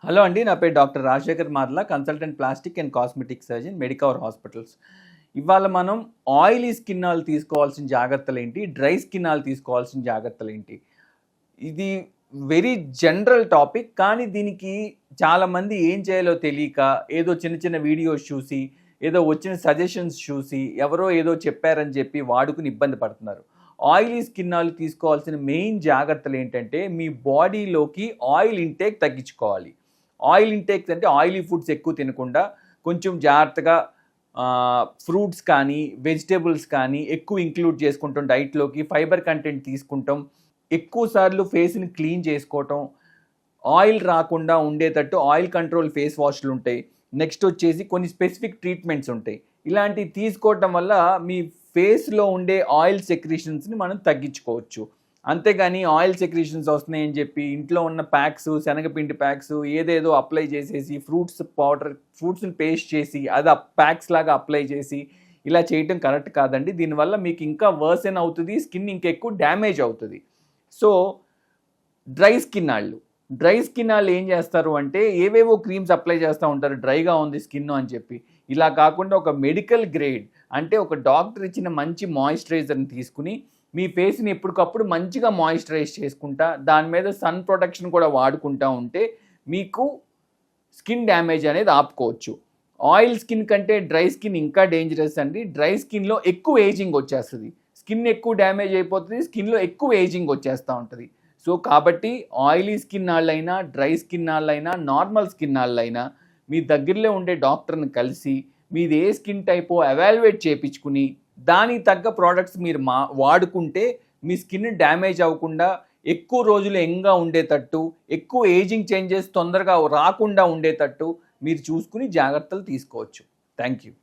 Hello అండి. నా పేరు doctor Rajasekhar Marla, consultant plastic and cosmetic surgeon, Medicover hospitals. ఇవాళ మనం ఆయిలీ స్కిన్ వాళ్ళు తీసుకోవాల్సిన జాగ్రత్తలేంటి, డ్రై స్కిన్ వాళ్ళు తీసుకోవాల్సిన జాగ్రత్తలేంటి? ఇది వెరీ జనరల్ టాపిక్. కానీ దీనికి చాలామంది ఏం చేయాలో తెలియక ఏదో చిన్న చిన్న వీడియోస్ చూసి, ఏదో వచ్చిన సజెషన్స్ చూసి, ఎవరో ఏదో చెప్పారని చెప్పి వాడుకుని ఇబ్బంది పడుతున్నారు. ఆయిలీ స్కిన్ వాళ్ళు తీసుకోవాల్సిన మెయిన్ జాగ్రత్తలు ఏంటంటే, మీ బాడీలోకి ఆయిల్ ఇంటేక్ తగ్గించుకోవాలి. ఆయిల్ ఇంటేక్స్ అంటే ఆయిలీ ఫుడ్స్ ఎక్కువ తినకుండా కొంచెం జాగ్రత్తగా ఫ్రూట్స్ కానీ వెజిటేబుల్స్ కానీ ఎక్కువ ఇంక్లూడ్ చేసుకుంటాం డైట్లోకి. ఫైబర్ కంటెంట్ తీసుకుంటాం. ఎక్కువ సార్లు ఫేస్ని క్లీన్ చేసుకోవటం, ఆయిల్ రాకుండా ఉండేటట్టు ఆయిల్ కంట్రోల్ ఫేస్ వాష్లు ఉంటాయి. నెక్స్ట్ వచ్చేసి కొన్ని స్పెసిఫిక్ ట్రీట్మెంట్స్ ఉంటాయి. ఇలాంటివి తీసుకోవటం వల్ల మీ ఫేస్లో ఉండే ఆయిల్ సెక్రీషన్స్ని మనం తగ్గించుకోవచ్చు. అంతేగాని ఆయిల్ సెక్రీషన్స్ వస్తున్నాయని చెప్పి ఇంట్లో ఉన్న ప్యాక్స్, శనగపిండి ప్యాక్స్ ఏదేదో అప్లై చేసేసి ఫ్రూట్స్ని పేస్ట్ చేసి అది ప్యాక్స్ లాగా అప్లై చేసి ఇలా చేయటం కరెక్ట్ కాదండి. దీనివల్ల మీకు ఇంకా వర్సెన్ అవుతుంది, స్కిన్ ఇంకా ఎక్కువ డ్యామేజ్ అవుతుంది. సో డ్రై స్కిన్ వాళ్ళు ఏం చేస్తారు అంటే ఏవేవో క్రీమ్స్ అప్లై చేస్తూ ఉంటారు, డ్రైగా ఉంది స్కిన్ అని చెప్పి. ఇలా కాకుండా ఒక మెడికల్ గ్రేడ్ అంటే ఒక డాక్టర్ ఇచ్చిన మంచి మాయిశ్చరైజర్ని తీసుకుని మీ ఫేస్ని ఎప్పటికప్పుడు మంచిగా మాయిశ్చరైజ్ చేసుకుంటా, దాని మీద సన్ ప్రొటెక్షన్ కూడా వాడుకుంటూ ఉంటే మీకు స్కిన్ డ్యామేజ్ అనేది ఆపుకోవచ్చు. ఆయిల్ స్కిన్ కంటే డ్రై స్కిన్ ఇంకా డేంజరస్ అండి. డ్రై స్కిన్లో ఎక్కువ ఏజింగ్ వచ్చేస్తుంది, స్కిన్ ఎక్కువ డ్యామేజ్ అయిపోతుంది, స్కిన్లో ఎక్కువ ఏజింగ్ వచ్చేస్తూ ఉంటుంది. సో కాబట్టి ఆయిలీ స్కిన్ వాళ్ళైనా, డ్రై స్కిన్ వాళ్ళైనా, నార్మల్ స్కిన్ వాళ్ళైనా మీ దగ్గరలో ఉండే డాక్టర్ని కలిసి మీది ఏ స్కిన్ టైపో ఎవాల్యుయేట్ చేయించుకుని దానికి తగ్గ ప్రోడక్ట్స్ మీరు వాడుకుంటే మీ స్కిన్ డ్యామేజ్ అవ్వకుండా ఎక్కువ రోజులు యంగ్గా ఉండేటట్టు, ఎక్కువ ఏజింగ్ చేంజెస్ తొందరగా రాకుండా ఉండేటట్టు మీరు చూసుకుని జాగ్రత్తలు తీసుకోవచ్చు. Thank you.